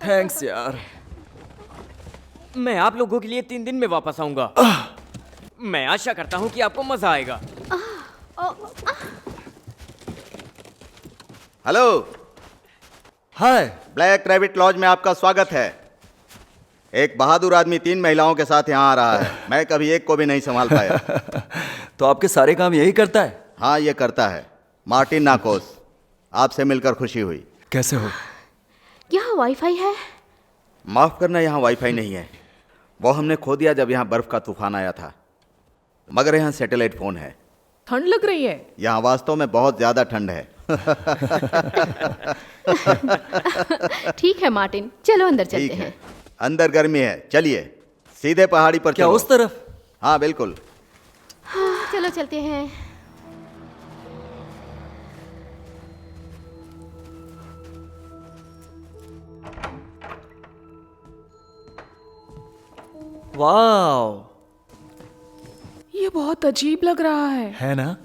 Thanks यार। मैं आप लोगों के लिए 3 दिन में वापस आऊंगा। मैं आशा करता हूँ कि आपको मजा आएगा। हेलो, हाय। ब्लैक रैबिट लॉज में आपका स्वागत है। एक बहादुर आदमी 3 महिलाओं के साथ यहाँ आ रहा है। मैं कभी एक को भी नहीं संभाल पाया। तो आपके सारे काम यही करता है? हाँ, ये करता है। मार्टिन नाकोस, आपसे मिलकर खुशी हुई। कैसे हो? यहाँ वाईफाई है? माफ करना, यहाँ वाईफाई नहीं है। वो हमने खो दिया जब यहाँ बर्फ का तूफान आया था। मगर यहाँ सैटेलाइट फोन है। ठंड लग रही है। यहाँ वास्तव में बहुत ज्यादा ठंड है। ठीक है मार्टिन, चलो अंदर ठीक चलते है, हैं। अंदर गर्मी है। चलिए सीधे पहाड़ी पर क्या चलो। उस तरफ? हाँ बिल्कुल। हाँ, चलो चलते हैं। वाह, ये बहुत अजीब लग रहा है। ना?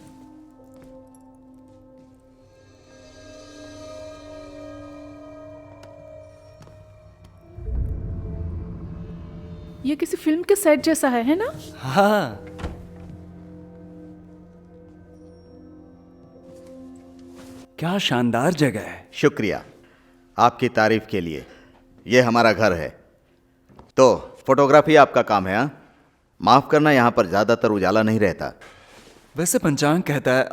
ये किसी फिल्म के सेट जैसा है ना? हाँ। क्या शानदार जगह है। शुक्रिया आपकी तारीफ के लिए। ये हमारा घर है। तो फोटोग्राफी आपका काम है? हाँ, माफ करना, यहाँ पर ज्यादातर उजाला नहीं रहता। वैसे पंचांग कहता है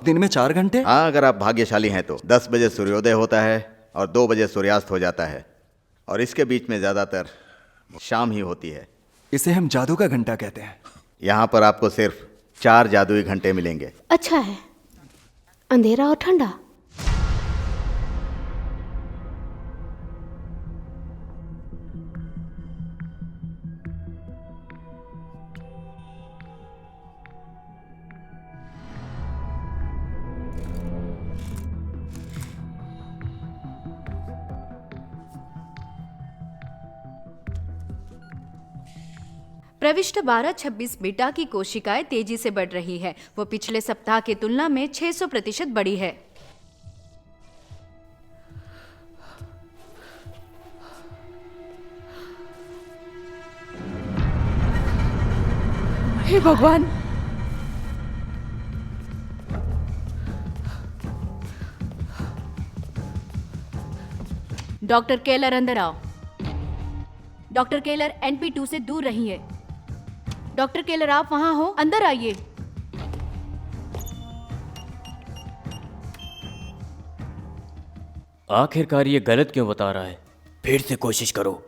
दिन में 4 घंटे। हाँ, अगर आप भाग्यशाली हैं तो 10 बजे सूर्योदय होता है और 2 बजे सूर्यास्त हो जाता है, और इसके बीच में ज्यादातर शाम ही होती है। इसे हम जादू का घंटा कहते हैं। यहाँ पर आपको सिर्फ 4 जादुई घंटे मिलेंगे। अच्छा है, अंधेरा और ठंडा। प्रविष्ट 1226 बीटा की कोशिकाएं तेजी से बढ़ रही है। वो पिछले सप्ताह की तुलना में 600% बढ़ी है। हे भगवान, डॉक्टर केलर अंदर आओ। डॉक्टर केलर NP2 से दूर रहिए। डॉक्टर केलर आप वहां हो, अंदर आइए। आखिरकार ये गलत क्यों बता रहा है? फिर से कोशिश करो।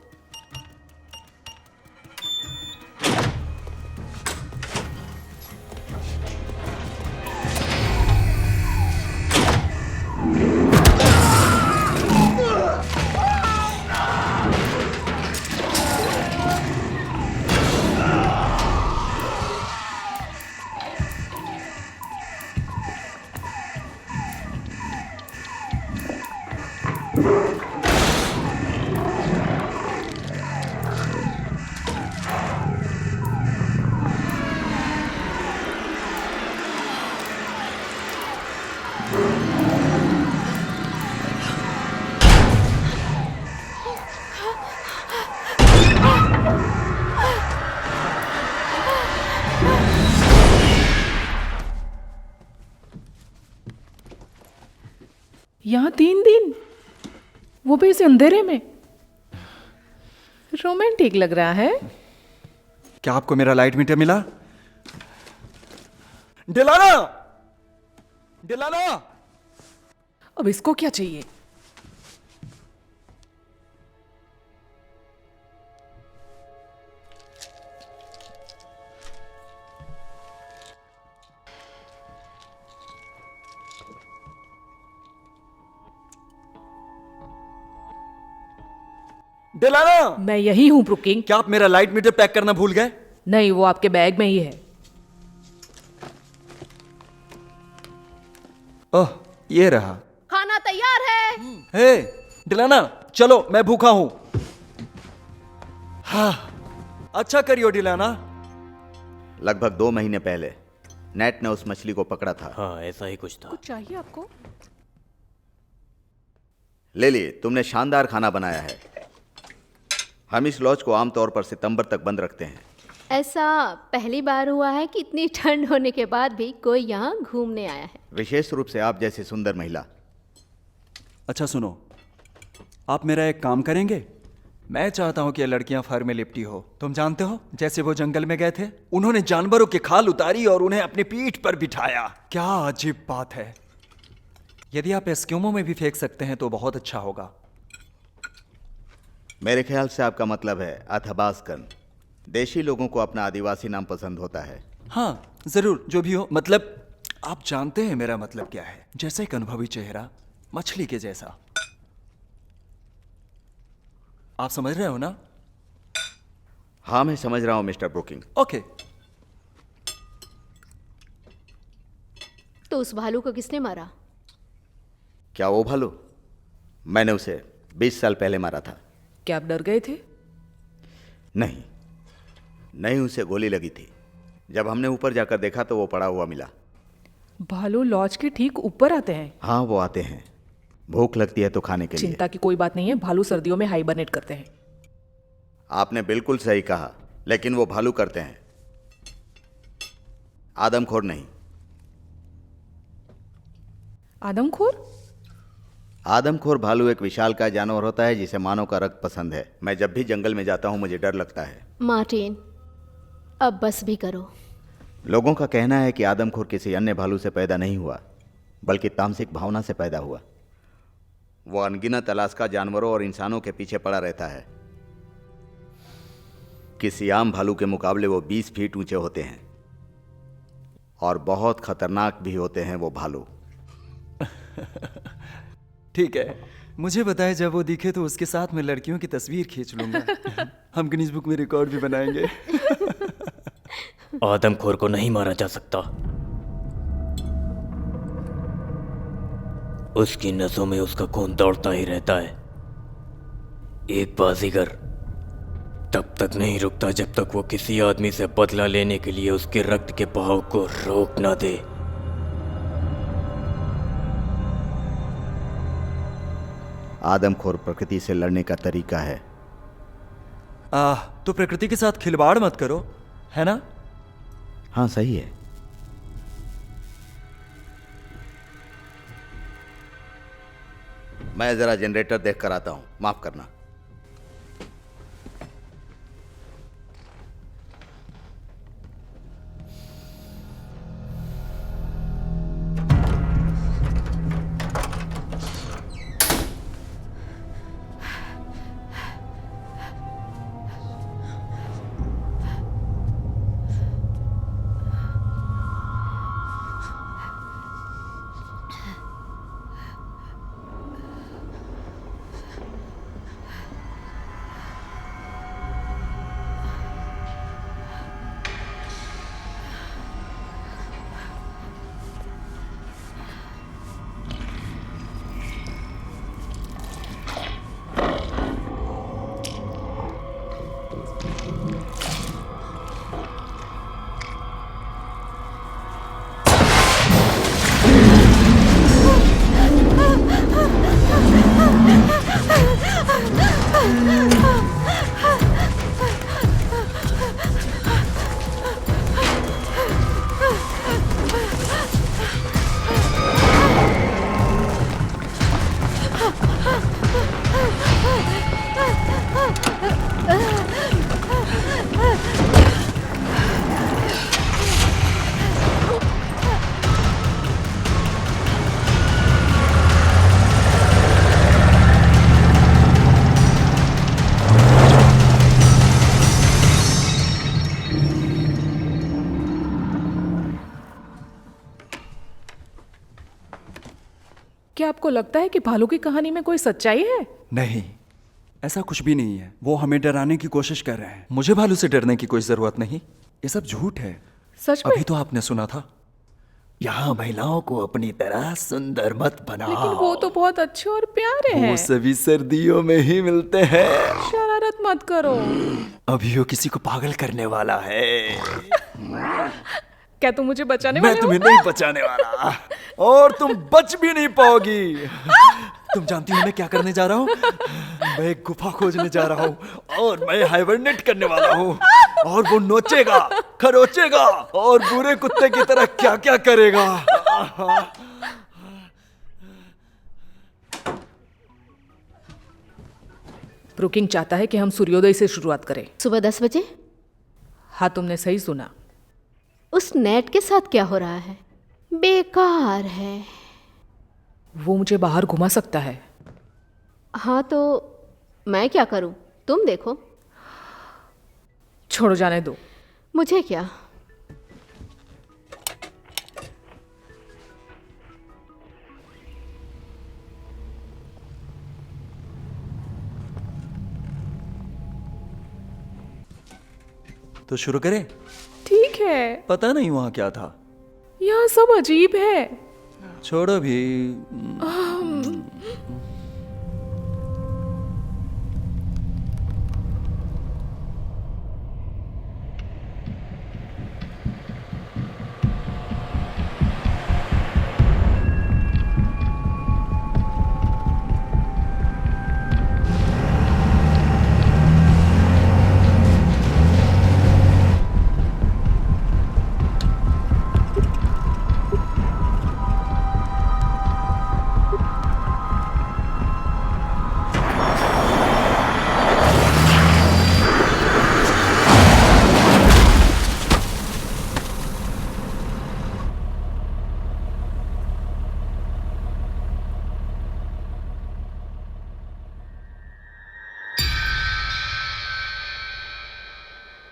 यहाँ 3 दिन, वो भी इस अंधेरे में। रोमांटिक लग रहा है। क्या आपको मेरा लाइट मीटर मिला? डिलाना, डिलाना। अब इसको क्या चाहिए? डिलाना, मैं यही हूं ब्रुकिंग। क्या आप मेरा लाइट मीटर पैक करना भूल गए? नहीं, वो आपके बैग में ही है। ओह, ये रहा। खाना तैयार है। हे डिलाना, चलो, मैं भूखा हूं। हाँ, अच्छा करियो डिलाना। लगभग 2 महीने पहले नेट ने उस मछली को पकड़ा था। हाँ, ऐसा ही कुछ था। कुछ चाहिए आपको? ले लिए, तुमने शानदार खाना बनाया है। हम इस लॉज को आमतौर पर सितंबर तक बंद रखते हैं। ऐसा पहली बार हुआ है कि इतनी ठंड होने के बाद भी कोई यहाँ घूमने आया है। विशेष रूप से आप जैसी सुंदर महिला। अच्छा सुनो, आप मेरा एक काम करेंगे? मैं चाहता हूं कि ये लड़कियां फर में लिपटी हो। तुम जानते हो, जैसे वो जंगल में गए थे, उन्होंने जानवरों की खाल उतारी और उन्हें अपनी पीठ पर बिठाया। क्या अजीब बात है। यदि आप एस्क्यूमो में भी फेंक सकते हैं तो बहुत अच्छा होगा। मेरे ख्याल से आपका मतलब है अथाबास्कन। देशी लोगों को अपना आदिवासी नाम पसंद होता है। हाँ जरूर, जो भी हो, मतलब आप जानते हैं मेरा मतलब क्या है। जैसे एक अनुभवी चेहरा, मछली के जैसा। आप समझ रहे हो ना? हाँ मैं समझ रहा हूं मिस्टर ब्रुकिंग। ओके। तो उस भालू को किसने मारा? क्या वो भालू? मैंने उसे 20 साल पहले मारा था। क्या आप डर गए थे? नहीं नहीं, उसे गोली लगी थी। जब हमने ऊपर जाकर देखा तो वो पड़ा हुआ मिला। भालू लॉज के ठीक ऊपर आते हैं? हाँ वो आते हैं, भूख लगती है तो खाने के लिए। चिंता की कोई बात नहीं है, भालू सर्दियों में हाइबरनेट करते हैं। आपने बिल्कुल सही कहा, लेकिन वो भालू करते हैं, आदमखोर नहीं। आदमखोर? आदमखोर भालू एक विशालकाय जानवर होता है जिसे मानव का रक्त पसंद है। मैं जब भी जंगल में जाता हूं मुझे डर लगता है। मार्टिन, अब बस भी करो। लोगों का कहना है कि आदमखोर किसी अन्य भालू से पैदा नहीं हुआ, बल्कि तामसिक भावना से पैदा हुआ। वो अनगिनत अलास्का जानवरों और इंसानों के पीछे पड़ा रहता है। किसी आम भालू के मुकाबले वो 20 फीट ऊंचे होते हैं और बहुत खतरनाक भी होते हैं वो भालू। ठीक है, मुझे बताएं जब वो दिखे तो उसके साथ मैं लड़कियों की तस्वीर खींच लूंगा। हम गिनीज बुक में रिकॉर्ड भी बनाएंगे। आदमखोर को नहीं मारा जा सकता। उसकी नसों में उसका खून दौड़ता ही रहता है। एक बाजीगर तब तक नहीं रुकता जब तक वो किसी आदमी से बदला लेने के लिए उसके रक्त के बहाव को रोक ना दे। आदमखोर प्रकृति से लड़ने का तरीका है। तो प्रकृति के साथ खिलवाड़ मत करो, है ना? हाँ सही है। मैं जरा जनरेटर देख कर आता हूं, माफ करना। क्या आपको लगता है कि भालू की कहानी में कोई सच्चाई है? नहीं, ऐसा कुछ भी नहीं है। वो हमें डराने की कोशिश कर रहे हैं। मुझे भालू से डरने की कोई जरूरत नहीं। ये सब झूठ है। सच में? अभी तो आपने सुना था, यहाँ महिलाओं को अपनी तरह सुंदर मत बनाओ। लेकिन वो तो बहुत अच्छे और प्यारे हैं। वो सभी सर्दियों में ही मिलते हैं। शरारत मत करो। अभी वो किसी को पागल करने वाला है। क्या तुम मुझे बचाने मैं वाले हो? तुम्हें नहीं बचाने वाला और तुम बच भी नहीं पाओगी। तुम जानती हो मैं क्या करने जा रहा हूँ? मैं एक गुफा खोजने जा रहा हूँ और मैं हाइबरनेट करने वाला हूँ और वो नोचेगा, खरोचेगा और बुरे कुत्ते की तरह क्या क्या करेगा। ब्रुकिंग चाहता है कि हम सूर्योदय से शुरुआत करें। सुबह 10 बजे? हाँ, तुमने सही सुना। उस नेट के साथ क्या हो रहा है? बेकार है। वो मुझे बाहर घुमा सकता है। हाँ तो मैं क्या करूं? तुम देखो। छोड़ो, जाने दो। मुझे क्या? तो शुरू करें? ठीक है। पता नहीं वहां क्या था। यहाँ सब अजीब है। छोड़ो भी।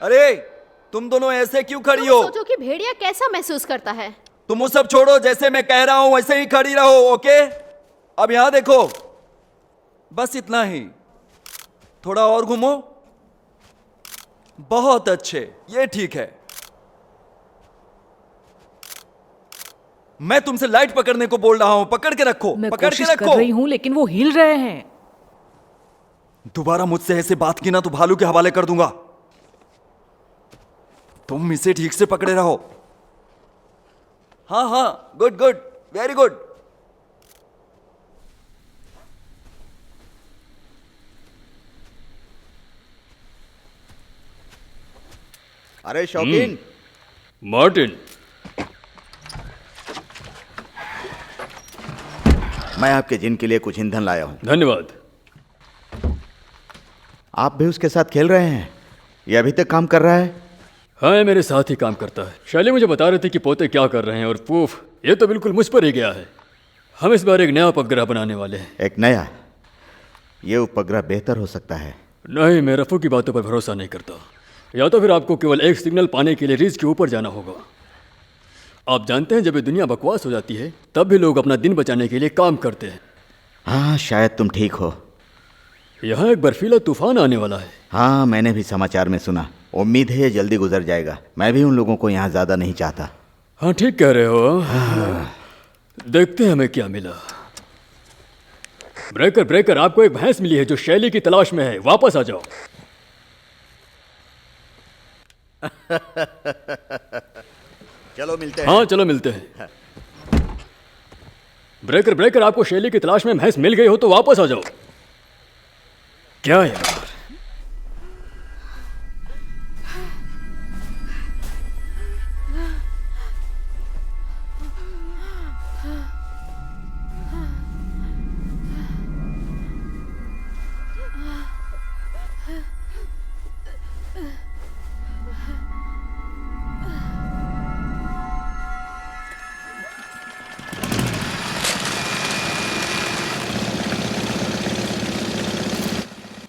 अरे तुम दोनों ऐसे क्यों खड़ी हो? सोचो कि भेड़िया कैसा महसूस करता है। तुम वो सब छोड़ो, जैसे मैं कह रहा हूं वैसे ही खड़ी रहो, ओके? अब यहां देखो, बस इतना ही। थोड़ा और घूमो। बहुत अच्छे, ये ठीक है। मैं तुमसे लाइट पकड़ने को बोल रहा हूं, पकड़ के रखो, मैं पकड़ के कोशिश कर रखो। रही हूँ, लेकिन वो हिल रहे हैं। दोबारा मुझसे ऐसे बात की ना तो भालू के हवाले कर दूंगा। तुम इसे ठीक से पकड़े रहो। हाँ हाँ, गुड गुड, वेरी गुड। अरे शौकीन, मार्टिन, मैं आपके जिन के लिए कुछ ईंधन लाया हूं। धन्यवाद। आप भी उसके साथ खेल रहे हैं? ये अभी तक काम कर रहा है? हाँ, ये मेरे साथ ही काम करता है। शैली मुझे बता रही थी कि पोते क्या कर रहे हैं और पूफ, ये तो बिल्कुल मुझ पर ही गया है। हम इस बार एक नया उपग्रह बनाने वाले हैं। एक नया? ये उपग्रह बेहतर हो सकता है। नहीं, मैं रफू की बातों पर भरोसा नहीं करता। या तो फिर आपको केवल एक सिग्नल पाने के लिए रीच के ऊपर जाना होगा। आप जानते हैं, जब ये दुनिया बकवास हो जाती है तब भी लोग अपना दिन बचाने के लिए काम करते हैं। हाँ, शायद तुम ठीक हो। यहाँ एक बर्फीला तूफान आने वाला है। हाँ, मैंने भी समाचार में सुना। उम्मीद है ये जल्दी गुजर जाएगा। मैं भी उन लोगों को यहाँ ज़्यादा नहीं चाहता। हाँ, ठीक कह रहे हो। देखते हैं हमें क्या मिला। ब्रेकर ब्रेकर, आपको एक भैंस मिली है जो शैली की तलाश में है। वापस आ जाओ। चलो मिलते हैं। हाँ, चलो मिलते हैं। ब्रेकर ब्रेकर, आपको शैली की तलाश में भैंस मिल गई हो तो वापस आ जाओ। क्या यार,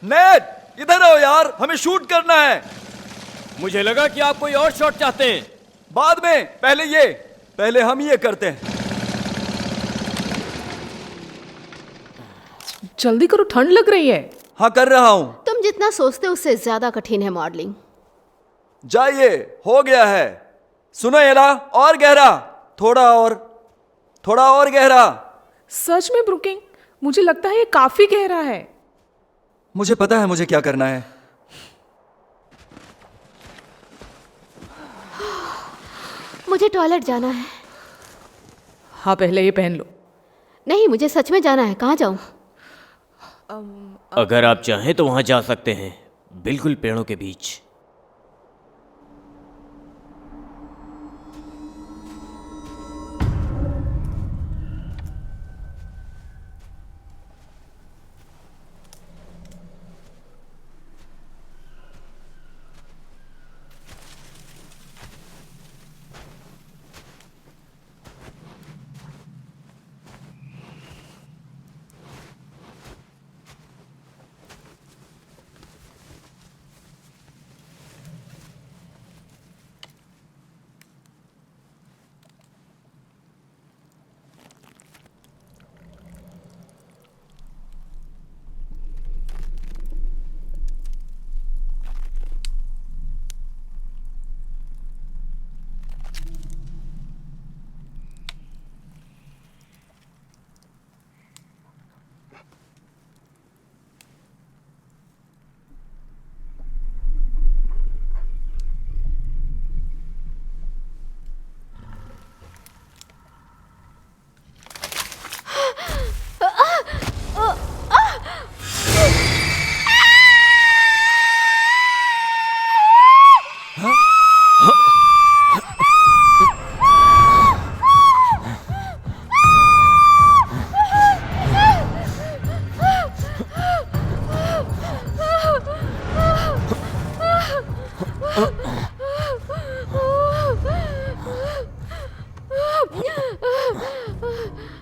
नेट, इधर आओ यार, हमें शूट करना है। मुझे लगा कि आप कोई और शॉट चाहते हैं। बाद में, पहले हम ये करते हैं। जल्दी करो, ठंड लग रही है। हाँ, कर रहा हूं। तुम जितना सोचते हो उससे ज्यादा कठिन है मॉडलिंग। जाइए, हो गया है। सुनो एला, और गहरा, थोड़ा और गहरा। सच में ब्रुकिंग, मुझे लगता है ये काफी गहरा है। मुझे पता है मुझे क्या करना है। मुझे टॉयलेट जाना है। हाँ, पहले ये पहन लो। नहीं, मुझे सच में जाना है। कहाँ जाऊं? अगर आप चाहें तो वहां जा सकते हैं, बिल्कुल पेड़ों के बीच।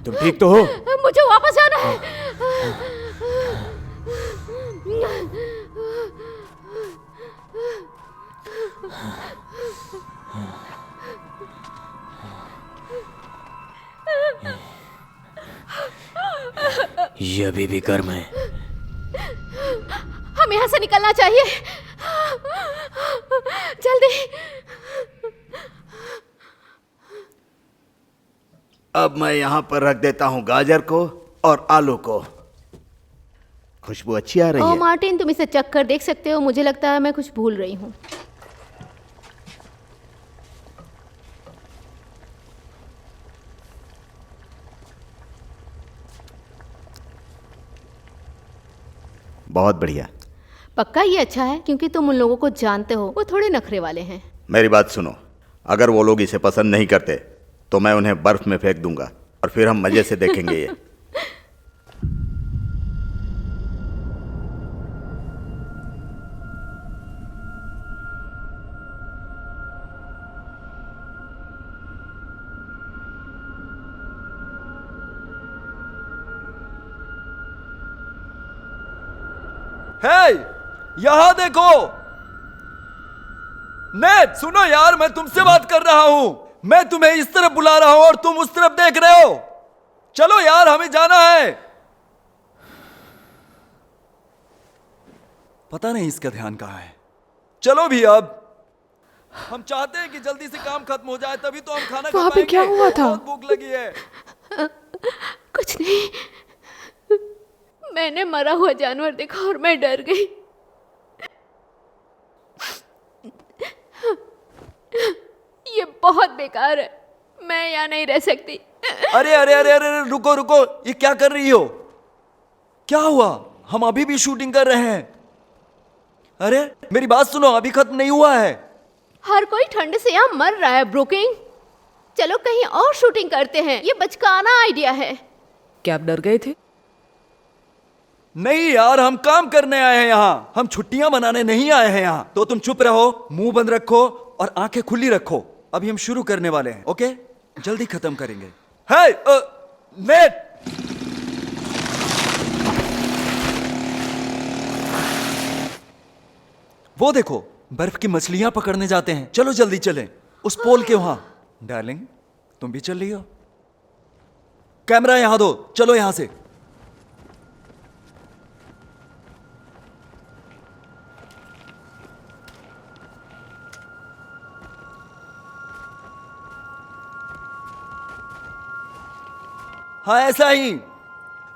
तुम ठीक तो हो? मुझे वापस जाना है। ये अभी भी गर्म है। हमें यहाँ से निकलना चाहिए, जल्दी। अब मैं यहाँ पर रख देता हूँ गाजर को और आलू को। खुशबू अच्छी आ रही ओ है। मार्टिन, तुम इसे चख कर देख सकते हो। मुझे लगता है मैं कुछ भूल रही हूँ। बहुत बढ़िया। पक्का ये अच्छा है, क्योंकि तुम उन लोगों को जानते हो, वो थोड़े नखरे वाले हैं। मेरी बात सुनो, अगर वो लोग इसे पसंद नहीं करते तो मैं उन्हें बर्फ में फेंक दूंगा और फिर हम मजे से देखेंगे ये। हे, यहां देखो। नेट, सुनो यार, मैं तुमसे बात कर रहा हूं। मैं तुम्हें इस तरफ बुला रहा हूं और तुम उस तरफ देख रहे हो। चलो यार, हमें जाना है। पता नहीं इसका ध्यान कहां है। चलो भी, अब हम चाहते हैं कि जल्दी से काम खत्म हो जाए, तभी तो हम खाना खा वहाँ पे पाएंगे। क्या हुआ था? बहुत भूख लगी है। कुछ नहीं, मैंने मरा हुआ जानवर देखा और मैं डर गई। ये बहुत बेकार है, मैं यहाँ नहीं रह सकती। अरे अरे अरे अरे अरे, रुको रुको, ये क्या कर रही हो? क्या हुआ? हम अभी भी शूटिंग कर रहे हैं। अरे मेरी बात सुनो, अभी खत्म नहीं हुआ है। हर कोई ठंड से यहाँ मर रहा है ब्रुकिंग। चलो कहीं और शूटिंग करते हैं, ये बचकाना आइडिया है। क्या आप डर गए थे? नहीं यार, हम काम करने आए हैं यहाँ, हम छुट्टियां मनाने नहीं आए हैं यहाँ। तो तुम चुप रहो, मुंह बंद रखो और आंखें खुली रखो। अभी हम शुरू करने वाले हैं, ओके? जल्दी खत्म करेंगे। हे, नेट, वो देखो, बर्फ की मछलियां पकड़ने जाते हैं। चलो जल्दी चलें, उस पोल के वहां। डार्लिंग, तुम भी चल रही हो? कैमरा यहां दो, चलो यहां से। हाँ, ऐसा ही।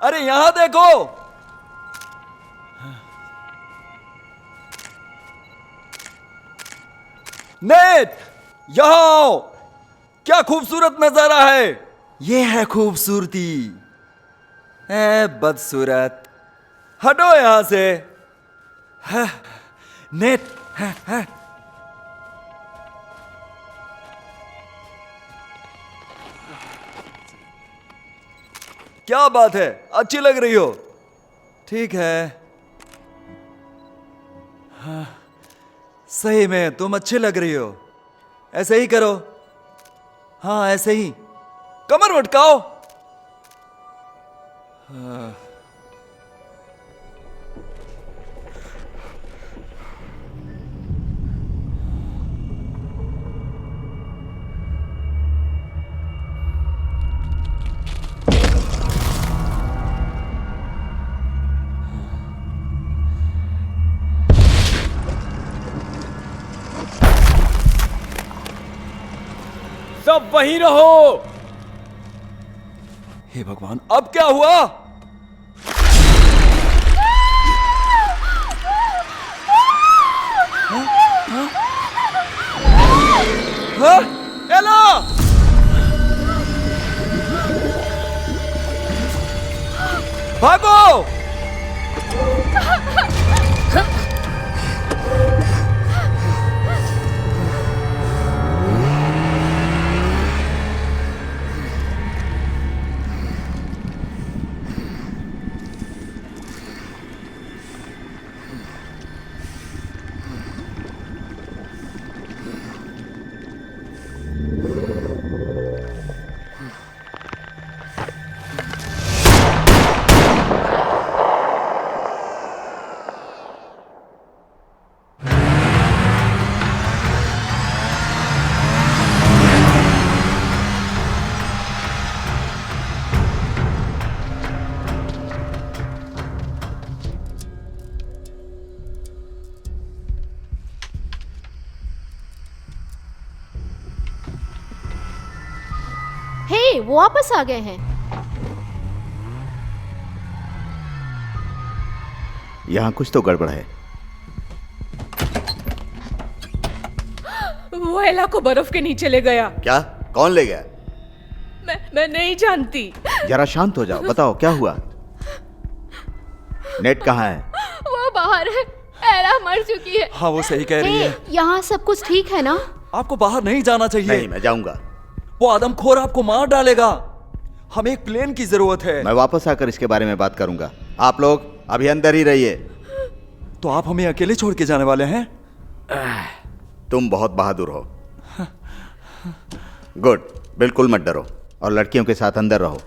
अरे यहां देखो। नेट, यहां आओ। क्या खूबसूरत नजारा है। ये है खूबसूरती। ए बदसूरत, हटो यहां से। हाँ, नेट। हाँ, हाँ। क्या बात है, अच्छी लग रही हो। ठीक है। हाँ, सही में तुम अच्छी लग रही हो। ऐसे ही करो। हाँ, ऐसे ही। कमर मटकाओ। हाँ। सब वहीं रहो। हे भगवान, अब क्या हुआ? हाँ? एला! भागो! हे, वो वापस आ गए हैं। यहाँ कुछ तो गड़बड़ है। वो एला को बर्फ के नीचे ले गया। क्या? कौन ले गया? मैं नहीं जानती। जरा शांत हो जाओ, बताओ क्या हुआ? नेट कहाँ है? वो बाहर है। एला मर चुकी है। हाँ, वो सही कह रही है। यहाँ सब कुछ ठीक है ना? आपको बाहर नहीं जाना चाहिए। नहीं, मैं जाऊंगा। वो आदमखोर आपको मार डालेगा। हमें एक प्लेन की जरूरत है। मैं वापस आकर इसके बारे में बात करूंगा। आप लोग अभी अंदर ही रहिए। तो आप हमें अकेले छोड़ के जाने वाले हैं? तुम बहुत बहादुर हो। गुड, बिल्कुल मत डरो और लड़कियों के साथ अंदर रहो।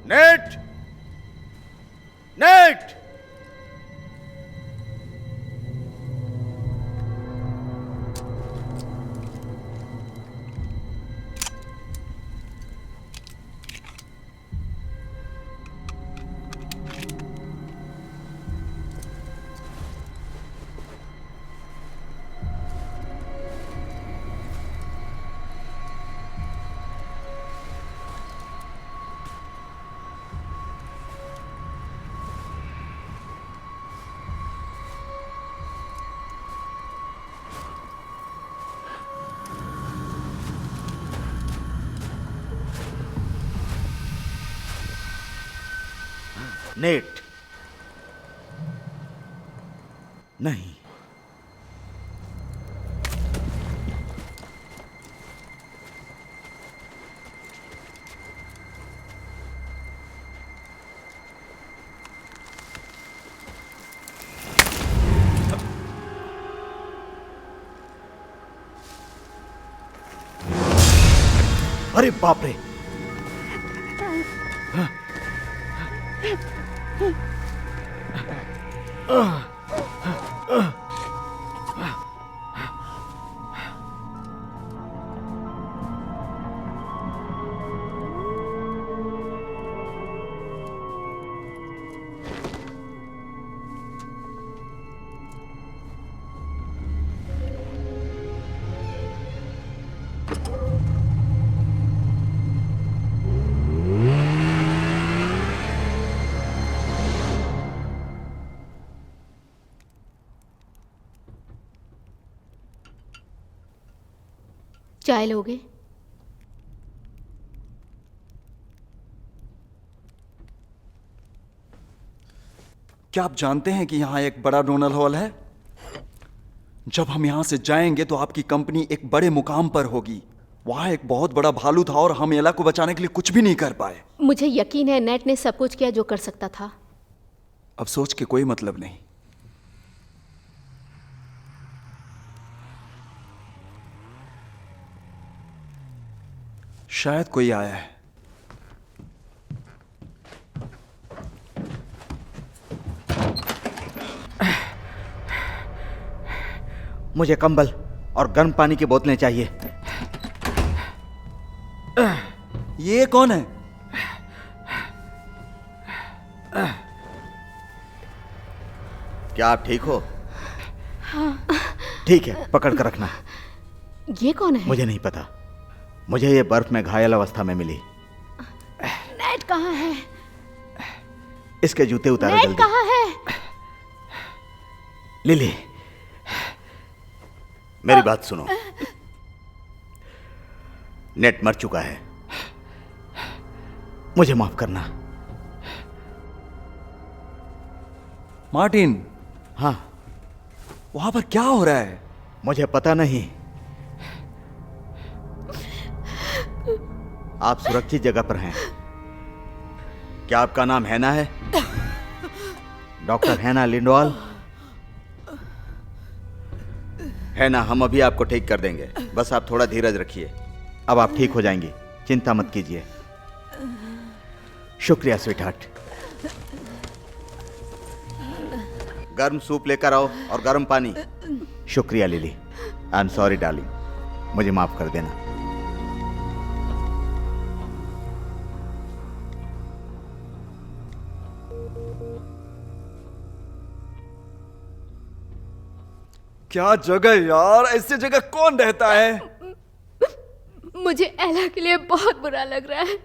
Net, net. नेट, नहीं। अरे बाप रे! चाय लोगे? क्या आप जानते हैं कि यहाँ एक बड़ा डोनल हॉल है? जब हम यहाँ से जाएंगे तो आपकी कंपनी एक बड़े मुकाम पर होगी। वहाँ एक बहुत बड़ा भालू था और हम एला को बचाने के लिए कुछ भी नहीं कर पाए। मुझे यकीन है नेट ने सब कुछ किया जो कर सकता था। अब सोच के कोई मतलब नहीं। शायद कोई आया है। मुझे कंबल और गर्म पानी की बोतलें चाहिए। ये कौन है? क्या आप ठीक हो? ठीक है, पकड़ कर रखना। ये कौन है? मुझे नहीं पता। मुझे ये बर्फ में घायल अवस्था में मिली। नेट कहाँ है? इसके जूते उतारो नेट जल्दी। कहाँ है? लिली, मेरी बात सुनो। नेट मर चुका है। मुझे माफ करना। मार्टिन, हाँ, वहां पर क्या हो रहा है? मुझे पता नहीं। आप सुरक्षित जगह पर हैं। क्या आपका नाम हैना है? डॉक्टर हैना लिंडवाल? हैना, हम अभी आपको ठीक कर देंगे। बस आप थोड़ा धीरज रखिए। अब आप ठीक हो जाएंगी, चिंता मत कीजिए। शुक्रिया स्वीटहार्ट। गर्म सूप लेकर आओ और गर्म पानी। शुक्रिया lily. I am sorry darling, मुझे माफ कर देना। क्या जगह यार, ऐसी जगह कौन रहता है? मुझे एला के लिए बहुत बुरा लग रहा है।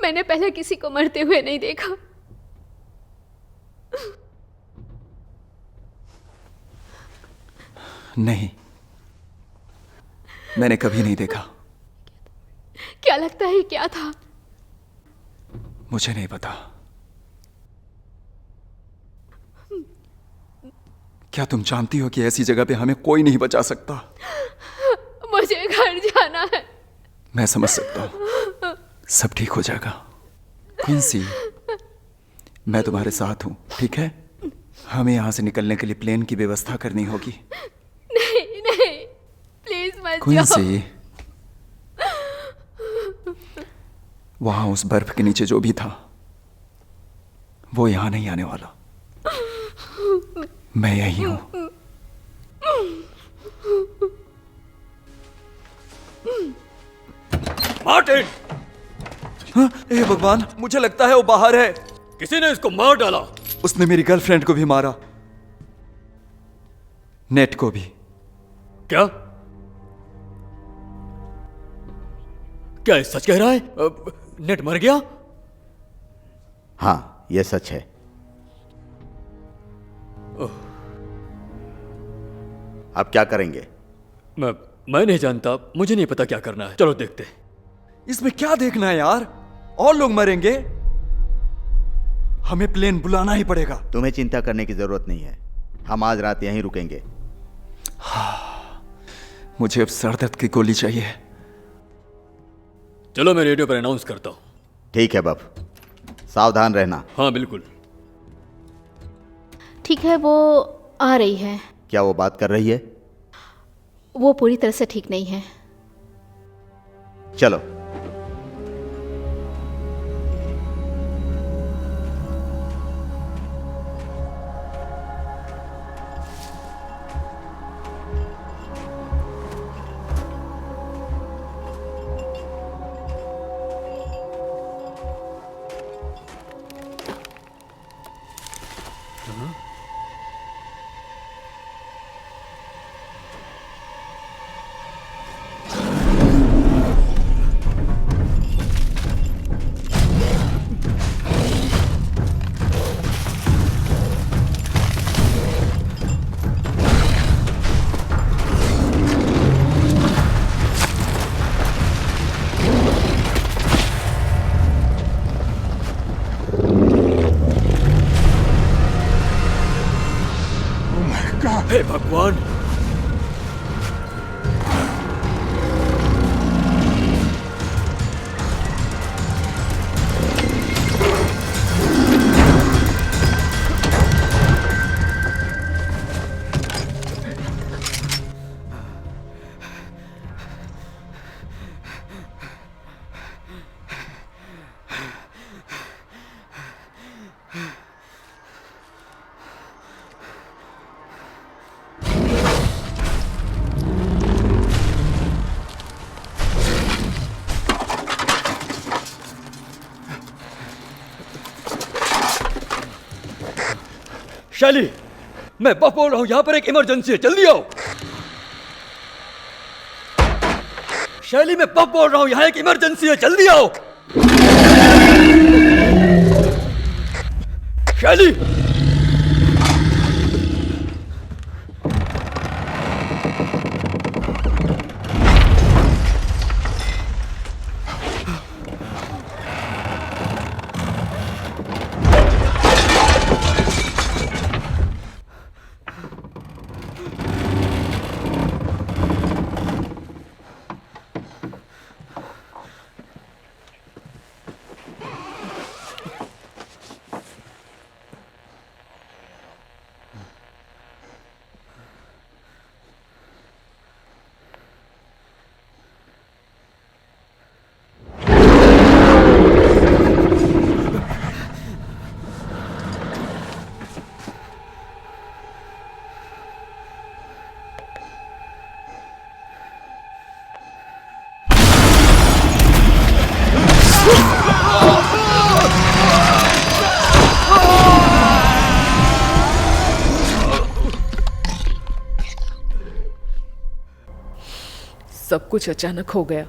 मैंने पहले किसी को मरते हुए नहीं देखा। नहीं, मैंने कभी नहीं देखा। क्या लगता है क्या था? मुझे नहीं पता। क्या तुम जानती हो कि ऐसी जगह पे हमें कोई नहीं बचा सकता? मुझे घर जाना है। मैं समझ सकता हूं, सब ठीक हो जाएगा। क्विंसी, मैं तुम्हारे साथ हूं, ठीक है? हमें यहां से निकलने के लिए प्लेन की व्यवस्था करनी होगी। नहीं नहीं, क्वींसी, वहां उस बर्फ के नीचे जो भी था वो यहां नहीं आने वाला। मैं यही हूं। मार्टिन! हाँ, हे भगवान, मुझे लगता है वो बाहर है। किसी ने इसको मार डाला। उसने मेरी गर्लफ्रेंड को भी मारा, नेट को भी। क्या? क्या ये सच कह रहा है? नेट मर गया? हाँ, यह सच है। अब क्या करेंगे? मैं नहीं जानता, मुझे नहीं पता क्या करना है। चलो देखते हैं। इसमें क्या देखना है यार, और लोग मरेंगे। हमें प्लेन बुलाना ही पड़ेगा। तुम्हें चिंता करने की जरूरत नहीं है, हम आज रात यहीं रुकेंगे। मुझे अब सरदर्द की गोली चाहिए। चलो मैं रेडियो पर अनाउंस करता हूं। ठीक है बब, सावधान रहना। हाँ बिल्कुल। ठीक है, वो आ रही है। क्या वो बात कर रही है? वो पूरी तरह से ठीक नहीं है। चलो। हे भगवान! शैली, मैं बफ बोल रहा हूं, यहां पर एक इमरजेंसी है, जल्दी आओ। शैली, मैं बफ बोल रहा हूं, यहां एक इमरजेंसी है, जल्दी आओ। शैली! सब कुछ अचानक हो गया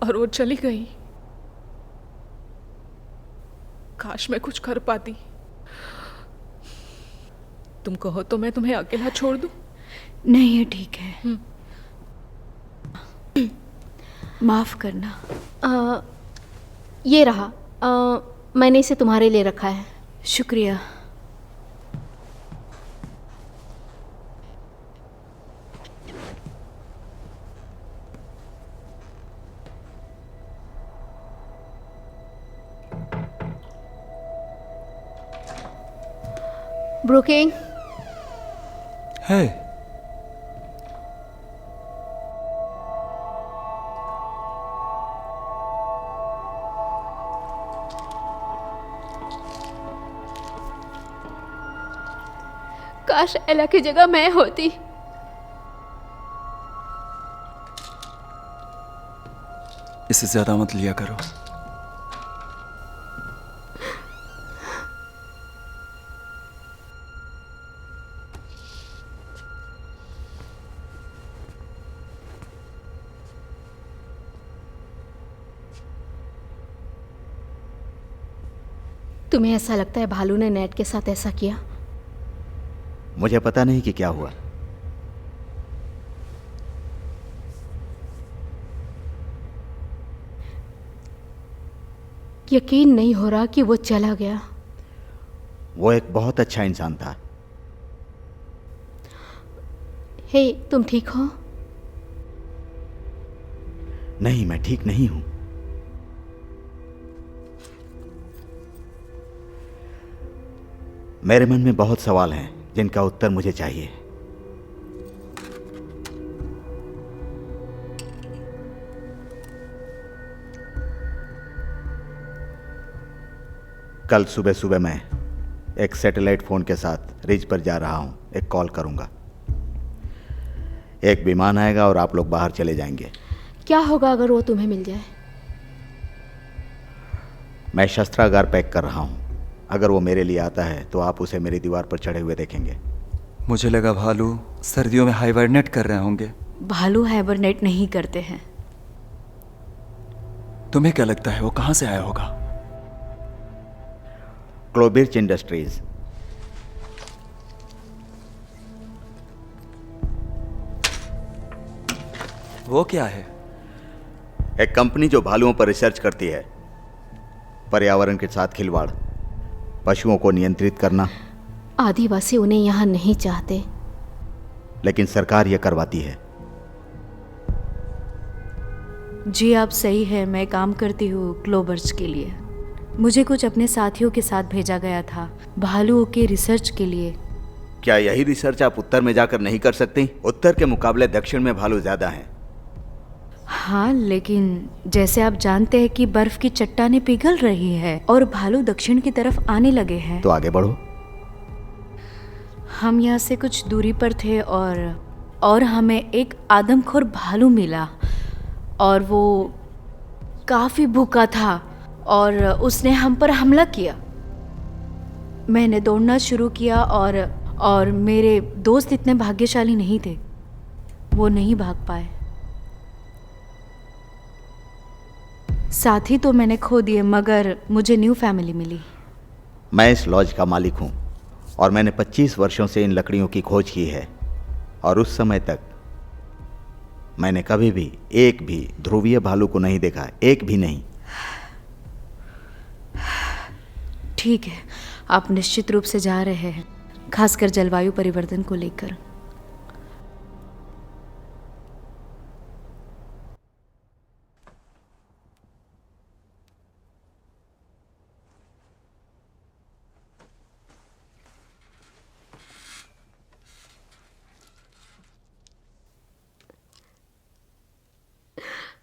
और वो चली गई। काश मैं कुछ कर पाती। तुम कहो तो मैं तुम्हें अकेला छोड़ दूं? नहीं, ये ठीक है। माफ करना। ये रहा। मैंने इसे तुम्हारे लिए रखा है। शुक्रिया। ब्रुकिंग, है काश एला की जगह मैं होती। इससे ज्यादा मत लिया करो। तुम्हें ऐसा लगता है भालू ने नेट के साथ ऐसा किया? मुझे पता नहीं कि क्या हुआ। यकीन नहीं हो रहा कि वो चला गया। वो एक बहुत अच्छा इंसान था। हे, तुम ठीक हो? नहीं, मैं ठीक नहीं हूं। मेरे मन में बहुत सवाल हैं जिनका उत्तर मुझे चाहिए। कल सुबह सुबह मैं एक सैटेलाइट फोन के साथ रिज पर जा रहा हूं। एक कॉल करूंगा। एक विमान आएगा और आप लोग बाहर चले जाएंगे। क्या होगा अगर वो तुम्हें मिल जाए? मैं शस्त्रागार पैक कर रहा हूं। अगर वो मेरे लिए आता है तो आप उसे मेरी दीवार पर चढ़े हुए देखेंगे। मुझे लगा भालू सर्दियों में हाइबरनेट कर रहे होंगे। भालू हाइबरनेट नहीं करते हैं। तुम्हें क्या लगता है वो कहां से आया होगा? क्लोबिर्च इंडस्ट्रीज। वो क्या है? एक कंपनी जो भालुओं पर रिसर्च करती है। पर्यावरण के साथ खिलवाड़, पशुओं को नियंत्रित करना। आदिवासी उन्हें यहाँ नहीं चाहते। लेकिन सरकार यह करवाती है। जी आप सही है, मैं काम करती हूँ ग्लोबर्स के लिए। मुझे कुछ अपने साथियों के साथ भेजा गया था भालुओं के रिसर्च के लिए। क्या यही रिसर्च आप उत्तर में जाकर नहीं कर सकती? उत्तर के मुकाबले दक्षिण में भालू ज्यादा हैं। हाँ, लेकिन जैसे आप जानते हैं कि बर्फ की चट्टानें पिघल रही है और भालू दक्षिण की तरफ आने लगे हैं। तो आगे बढ़ो। हम यहाँ से कुछ दूरी पर थे और हमें एक आदमखोर भालू मिला और वो काफी भूखा था और उसने हम पर हमला किया। मैंने दौड़ना शुरू किया और मेरे दोस्त इतने भाग्यशाली नहीं थे, वो नहीं भाग पाए। साथी तो मैंने खो दिए, मगर मुझे न्यू फैमिली मिली। मैं इस लॉज का मालिक हूं और मैंने 25 वर्षों से इन लकड़ियों की खोज की है और उस समय तक मैंने कभी भी एक भी ध्रुवीय भालू को नहीं देखा। एक भी नहीं। ठीक है, आप निश्चित रूप से जा रहे हैं, खासकर जलवायु परिवर्तन को लेकर।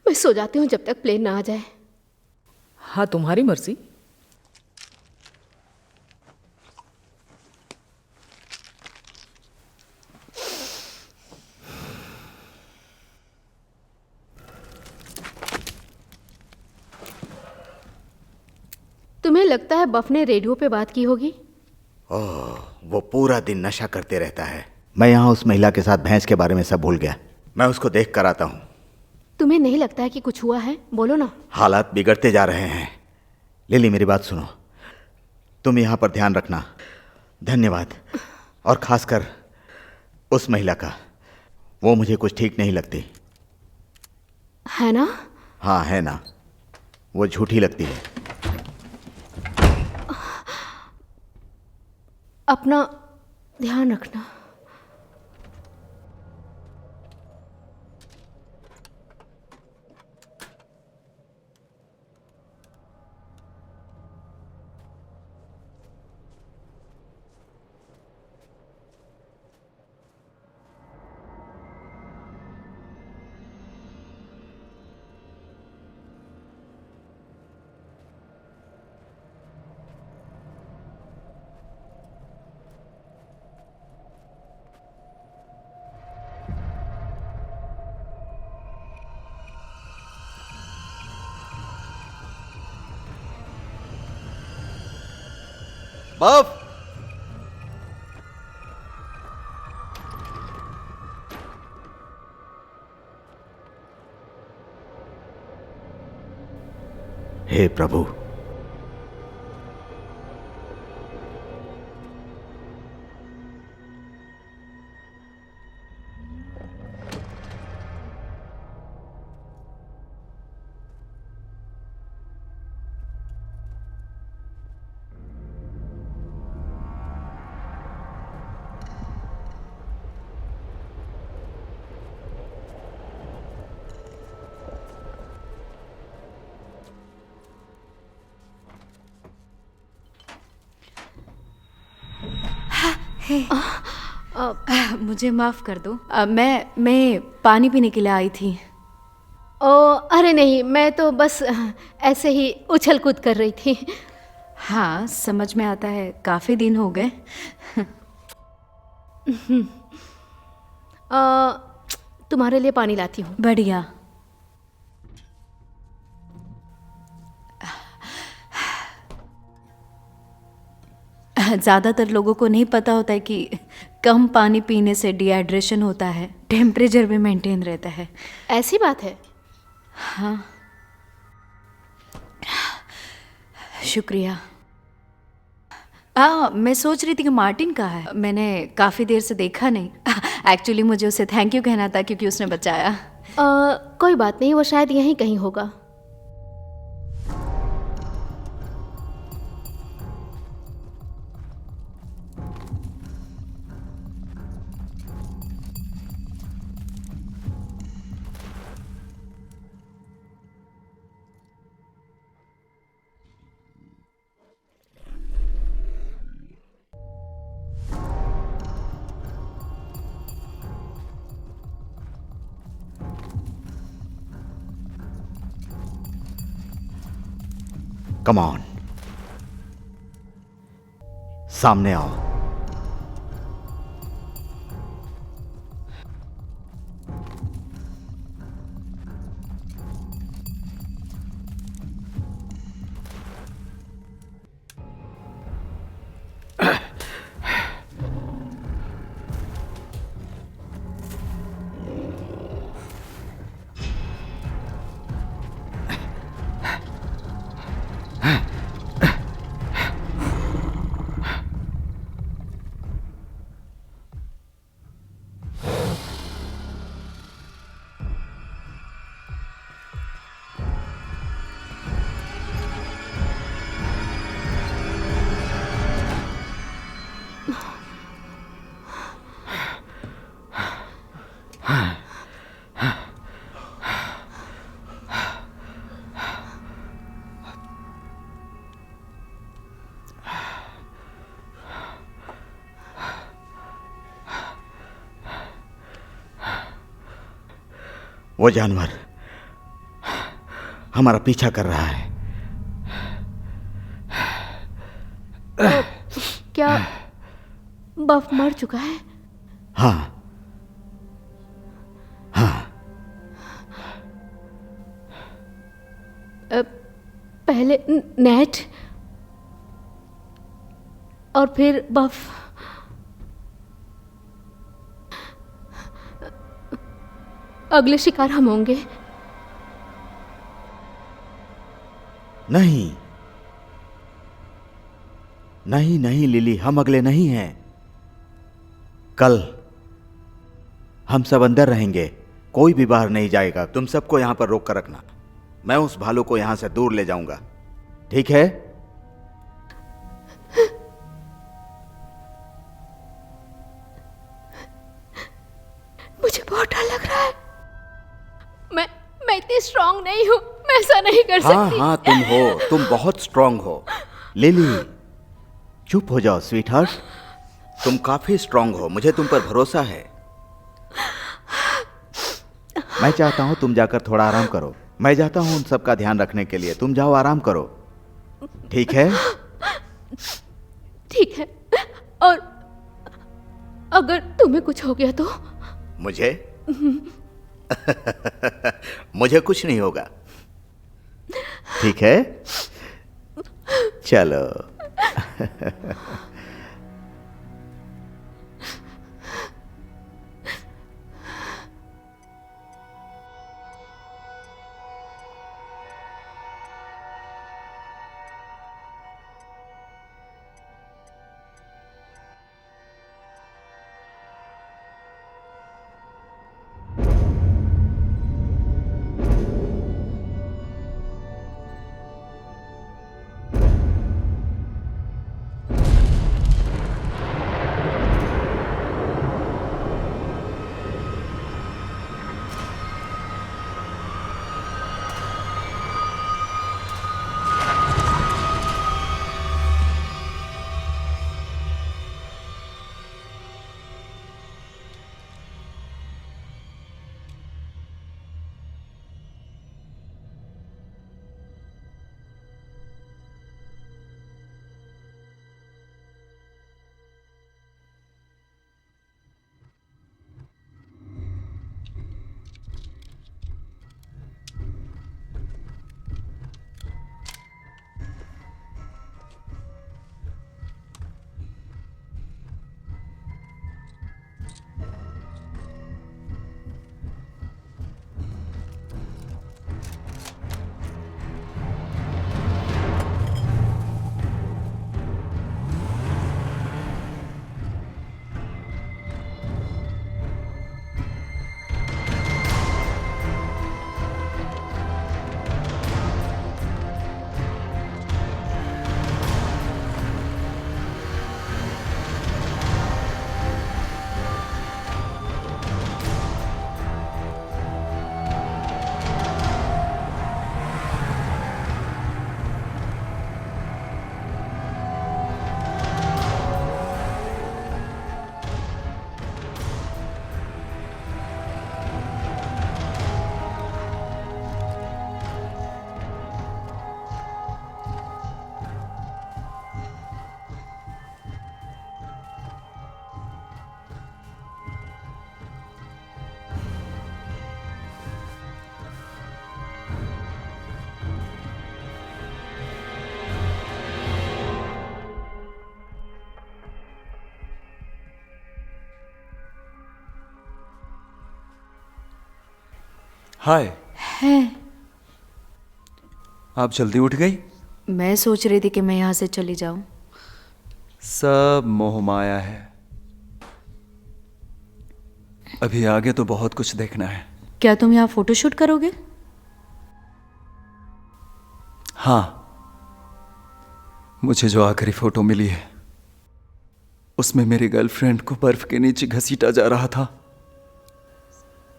मैं सो जाती हूँ जब तक प्लेन ना आ जाए। हाँ, तुम्हारी मर्जी। तुम्हें लगता है बफ ने रेडियो पे बात की होगी? ओह, वो पूरा दिन नशा करते रहता है। मैं यहाँ उस महिला के साथ भैंस के बारे में सब भूल गया। मैं उसको देख कर आता हूँ। तुम्हें नहीं लगता है कि कुछ हुआ है? बोलो ना। हालात बिगड़ते जा रहे हैं। लिली, मेरी बात सुनो। तुम यहाँ पर ध्यान रखना। धन्यवाद। और खासकर उस महिला का। वो मुझे कुछ ठीक नहीं लगती। है ना? हाँ, है ना। वो झूठी लगती है। अपना ध्यान रखना। बफ। हे प्रभु, मुझे माफ़ कर दो। मैं पानी पीने के लिए आई थी। ओ अरे नहीं, मैं तो बस ऐसे ही उछल कूद कर रही थी। हाँ, समझ में आता है, काफ़ी दिन हो गए। तुम्हारे लिए पानी लाती हूँ। बढ़िया। ज़्यादातर लोगों को नहीं पता होता है कि कम पानी पीने से डिहाइड्रेशन होता है, टेम्परेचर भी मेंटेन रहता है। ऐसी बात है? हाँ, शुक्रिया। मैं सोच रही थी कि मार्टिन कहाँ है। मैंने काफ़ी देर से देखा नहीं। एक्चुअली मुझे उसे थैंक यू कहना था क्योंकि उसने बचाया। कोई बात नहीं, वो शायद यहीं कहीं होगा। कम ऑन, सामने आओ। वो जानवर हमारा पीछा कर रहा है। क्या बफ मर चुका है? हाँ हाँ। पहले नेट और फिर बफ। अगले शिकार हम होंगे। नहीं नहीं नहीं लिली, हम अगले नहीं हैं। कल हम सब अंदर रहेंगे, कोई भी बाहर नहीं जाएगा। तुम सबको यहां पर रोक कर रखना। मैं उस भालू को यहां से दूर ले जाऊंगा, ठीक है? मुझे बहुत डर लग रहा है। मैं इतनी स्ट्रांग नहीं हूं, मैं ऐसा नहीं कर हाँ सकती। हाँ, तुम हो, तुम बहुत स्ट्रांग हो। लिली चुप हो जाओ स्वीटहार्ट, तुम काफी स्ट्रांग हो, मुझे तुम पर भरोसा है। मैं चाहता हूं तुम जाकर थोड़ा आराम करो। मैं जाता हूं उन सब का ध्यान रखने के लिए, तुम जाओ आराम करो, ठीक है? ठीक है, और अगर तुम्हें कुछ हो गया तो? मुझे मुझे कुछ नहीं होगा, ठीक है? चलो। हाय। है। आप जल्दी उठ गई? मैं सोच रही थी कि मैं यहाँ से चली जाऊं। सब मोह माया है। अभी आगे तो बहुत कुछ देखना है। क्या तुम यहाँ फोटोशूट करोगे? हाँ, मुझे जो आखिरी फोटो मिली है उसमें मेरी गर्लफ्रेंड को बर्फ के नीचे घसीटा जा रहा था।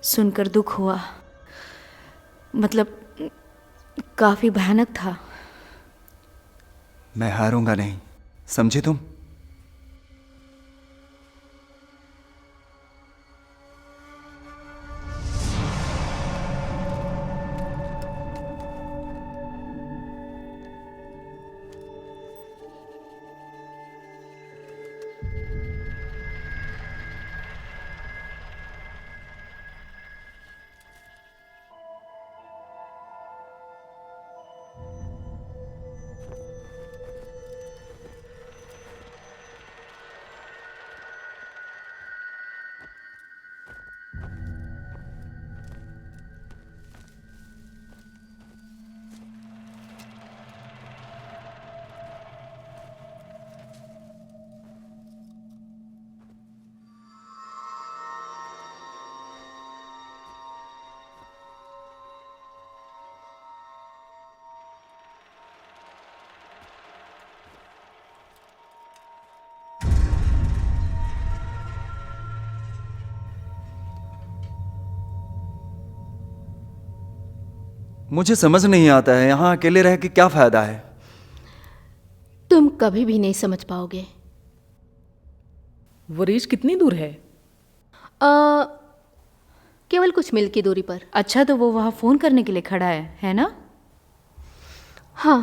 सुनकर दुख हुआ। मतलब काफी भयानक था। मैं हारूंगा नहीं, समझी तुम? मुझे समझ नहीं आता है यहाँ अकेले रह के क्या फायदा है। तुम कभी भी नहीं समझ पाओगे। वो रीच कितनी दूर है? केवल कुछ मील की दूरी पर। अच्छा, तो वो वहाँ फोन करने के लिए खड़ा है ना? हाँ।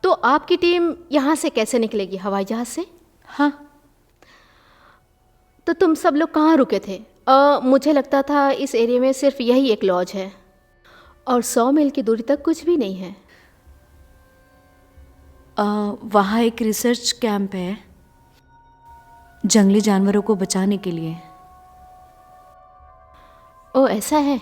तो आपकी टीम यहाँ से कैसे निकलेगी? हवाई जहाज से? हाँ। तो तुम सब लोग कहाँ रुके थे? मुझे लगता था इस एरिया में सिर्फ यही एक लॉज है और 100 मील की दूरी तक कुछ भी नहीं है। वहाँ एक रिसर्च कैंप है जंगली जानवरों को बचाने के लिए। ओ ऐसा है।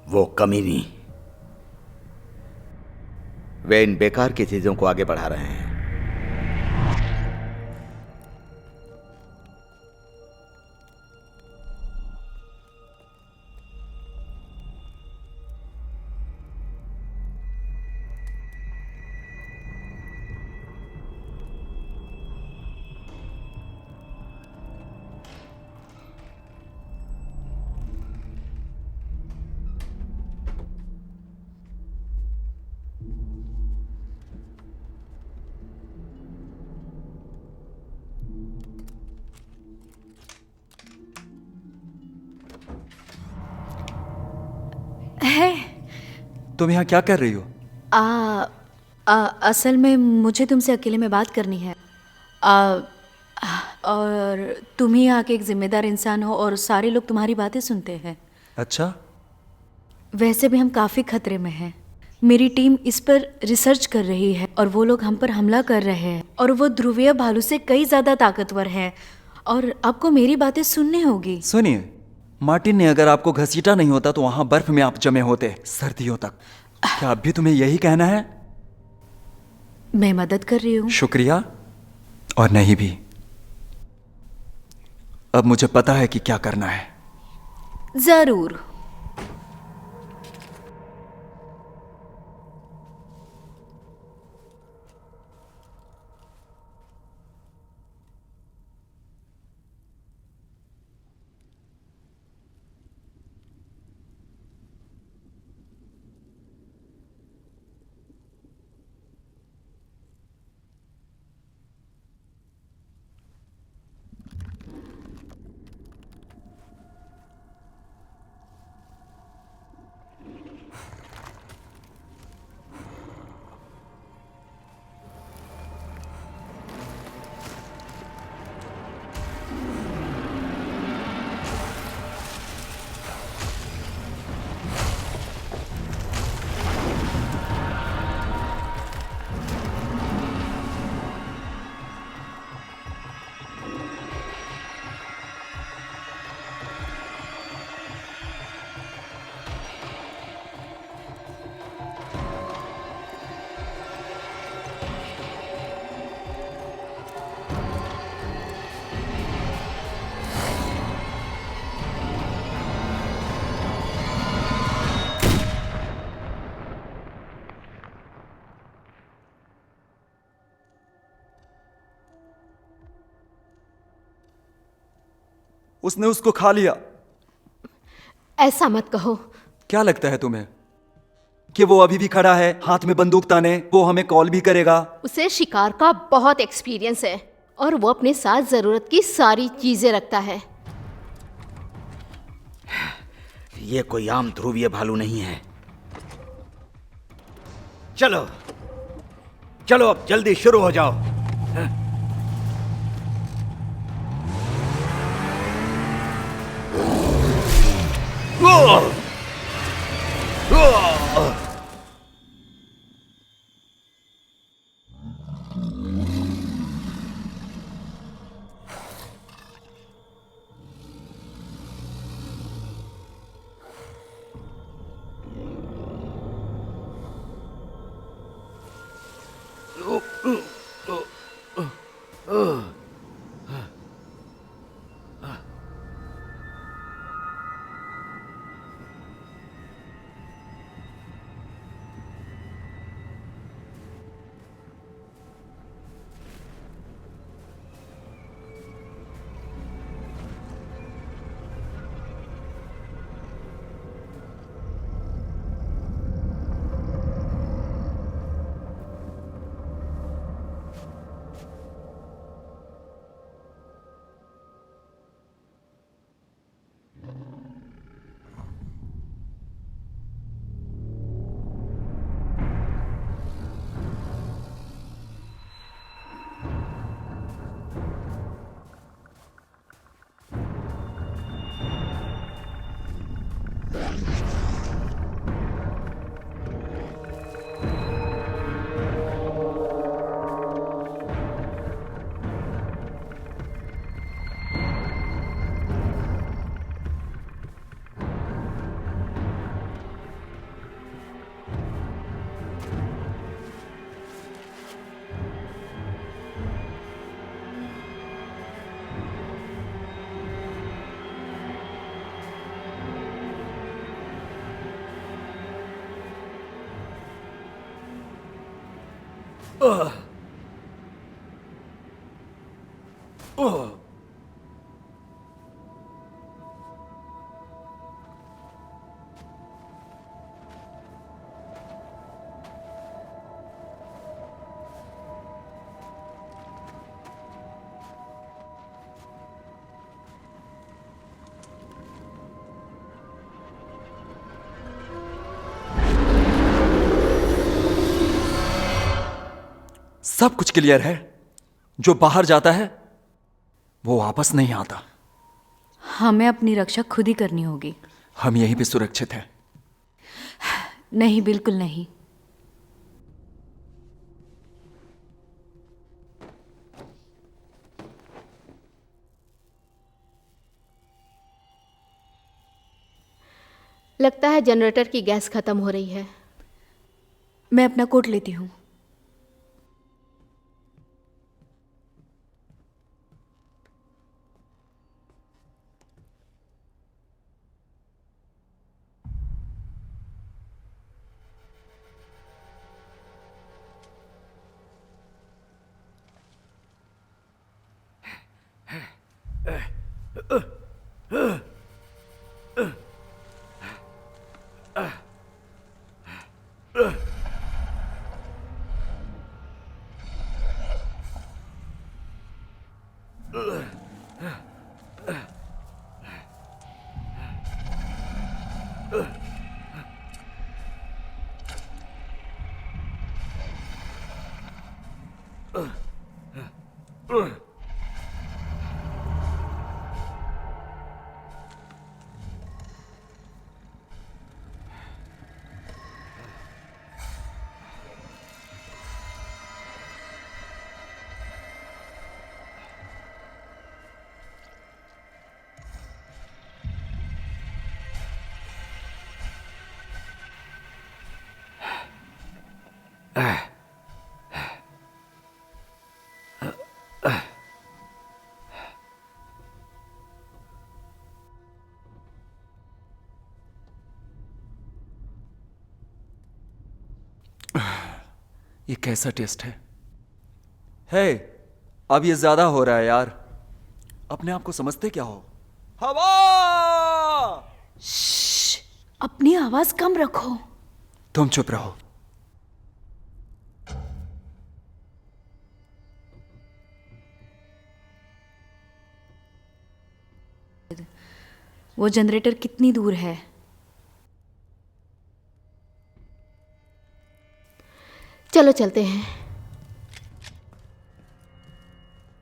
वो कमीनी, वे इन बेकार की चीजों को आगे बढ़ा रहे हैं। है तुम यहाँ क्या कर रही हो? असल में मुझे तुमसे अकेले में बात करनी है। और तुम ही यहाँ के एक जिम्मेदार इंसान हो और सारे लोग तुम्हारी बातें सुनते हैं। अच्छा, वैसे भी हम काफ़ी खतरे में हैं। मेरी टीम इस पर रिसर्च कर रही है और वो लोग हम पर हमला कर रहे हैं और वो ध्रुवीय भालू से कई ज़्यादा ताकतवर है और आपको मेरी बातें सुननी होगी। सुनिए, मार्टिन ने अगर आपको घसीटा नहीं होता तो वहां बर्फ में आप जमे होते सर्दियों तक। क्या अब भी तुम्हें यही कहना है? मैं मदद कर रही हूँ। शुक्रिया, और नहीं भी। अब मुझे पता है कि क्या करना है। ज़रूर। उसने उसको खा लिया। ऐसा मत कहो। क्या लगता है तुम्हें कि वो अभी भी खड़ा है हाथ में बंदूक ताने? वो हमें कॉल भी करेगा। उसे शिकार का बहुत एक्सपीरियंस है और वो अपने साथ जरूरत की सारी चीजें रखता है। ये कोई आम ध्रुवीय भालू नहीं है। चलो चलो, अब जल्दी शुरू हो जाओ। सब कुछ क्लियर है। जो बाहर जाता है वो वापस नहीं आता। हमें अपनी रक्षा खुद ही करनी होगी। हम यहीं पे सुरक्षित हैं। नहीं, बिल्कुल नहीं। लगता है जनरेटर की गैस खत्म हो रही है। मैं अपना कोट लेती हूँ। ये कैसा टेस्ट है? हे, अब ये ज्यादा हो रहा है यार। अपने आप को समझते क्या हो? हवा! अपनी आवाज कम रखो। तुम चुप रहो। वो जनरेटर कितनी दूर है? चलो चलते हैं।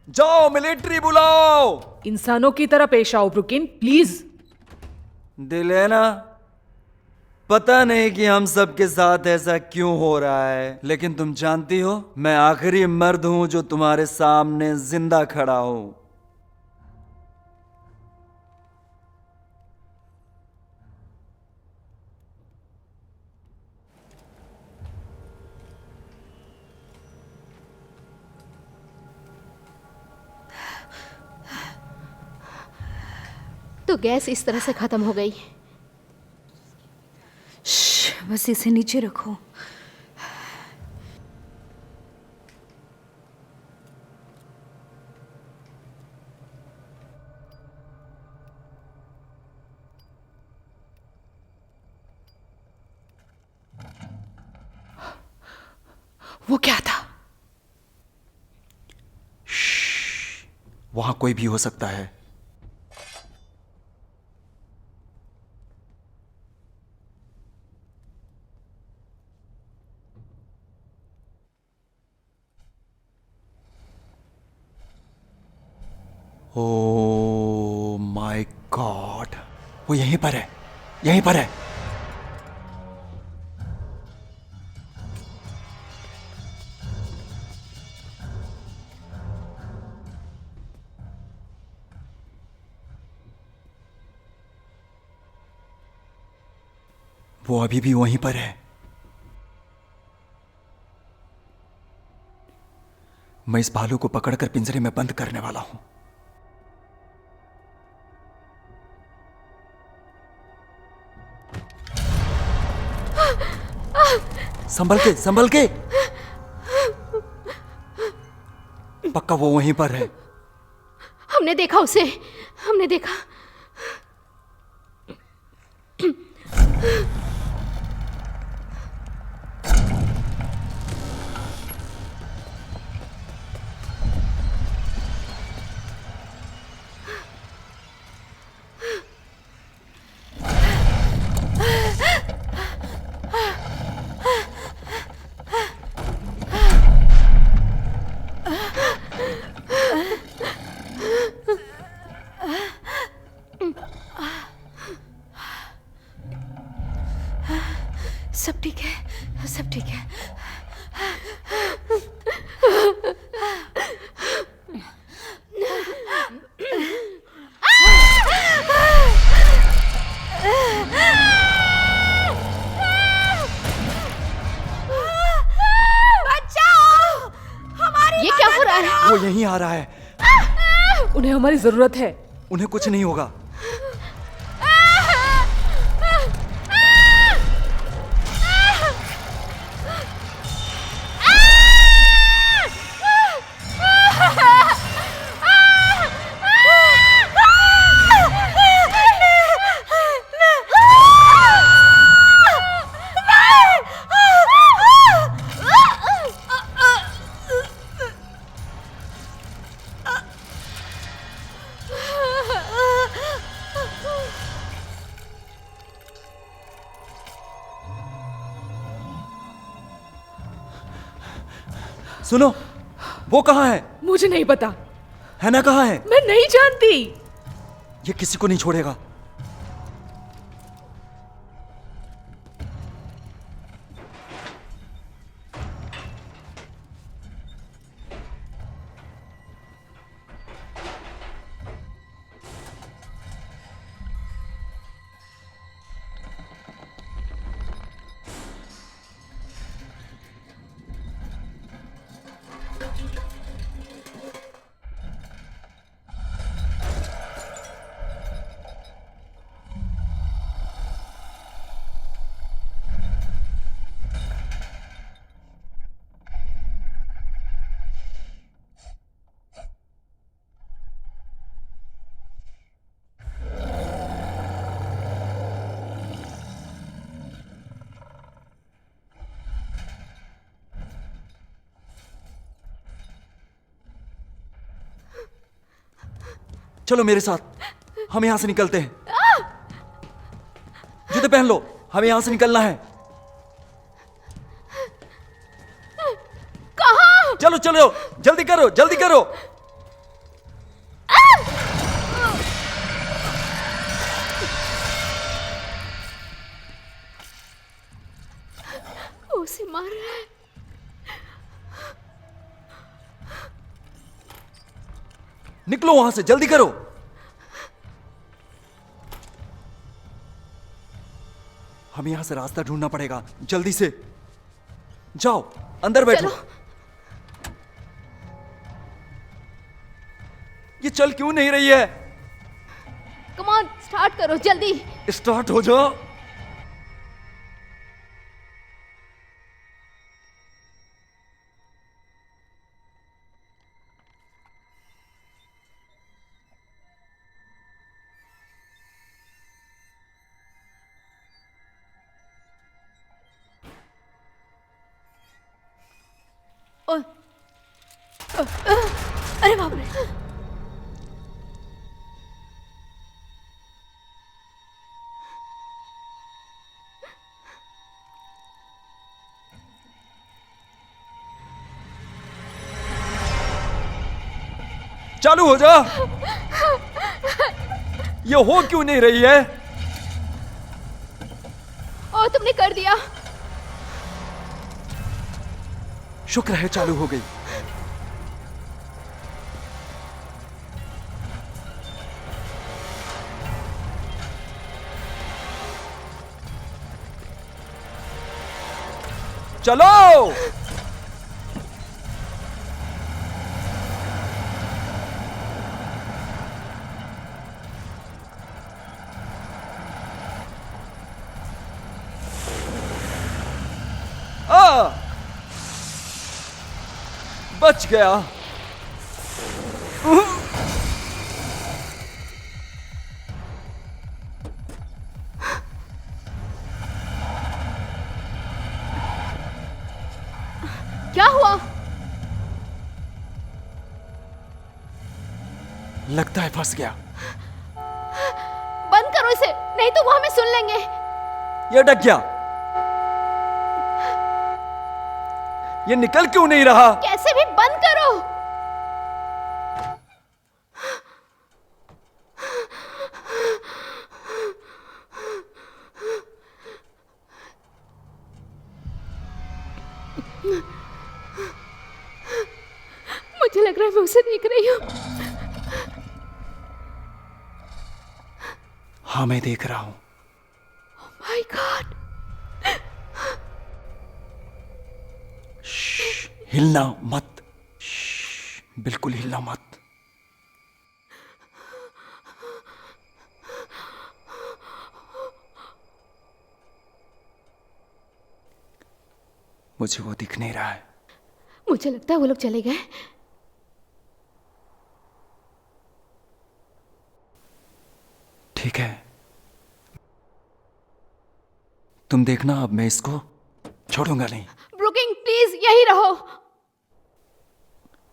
जाओ मिलिट्री बुलाओ। इंसानों की तरह पेश आओ ब्रुकिन, प्लीज। दिलेना, पता नहीं कि हम सबके साथ ऐसा क्यों हो रहा है, लेकिन तुम जानती हो मैं आखिरी मर्द हूं जो तुम्हारे सामने जिंदा खड़ा हूं। तो गैस इस तरह से खत्म हो गई। बस इसे नीचे रखो। वो क्या था? वहां कोई भी हो सकता है। ओ माय गॉड, वो यहीं पर है, यहीं पर है। वो अभी भी वहीं पर है। मैं इस भालू को पकड़कर पिंजरे में बंद करने वाला हूं। संभल के, संभल के। पक्का वो वहीं पर है। हमने देखा उसे, हमने देखा। सब ठीक है, सब ठीक है। ये क्या हो रहा है? वो यहीं आ रहा है। उन्हें हमारी जरूरत है। उन्हें कुछ नहीं होगा। सुनो, वो कहाँ है? मुझे नहीं पता। हैना कहाँ है? मैं नहीं जानती। ये किसी को नहीं छोड़ेगा। चलो मेरे साथ, हम यहां से निकलते हैं। जूते पहन लो, हमें यहां से निकलना है। कहाँ? चलो चलो, जल्दी करो, जल्दी करो। उसे मार रहा है। निकलो वहां से, जल्दी करो। हमें यहां से रास्ता ढूंढना पड़ेगा, जल्दी से। जाओ, अंदर बैठो। चलो। ये चल क्यों नहीं रही है? कम ऑन, स्टार्ट करो जल्दी। स्टार्ट हो जाओ। ओए, अरे बाप रे। चालू हो जा। ये हो क्यों नहीं रही है? और तुमने कर दिया। शुक्र है चालू हो गई। चलो। बच गया। क्या हुआ? लगता है फंस गया। बंद करो इसे, नहीं तो वो हमें सुन लेंगे। ये अटक गया। ये निकल क्यों नहीं रहा? कैसे भी बंद करो। मुझे लग रहा है मैं उसे देख रही हूँ। हाँ मैं देख रहा हूं। My God. हिलना मत। श्श, बिल्कुल हिलना मत। मुझे वो दिख नहीं रहा है। मुझे लगता है वो लोग चले गए। ठीक है, तुम देखना, अब मैं इसको छोड़ूंगा नहीं। ब्रुकिंग प्लीज यही रहो।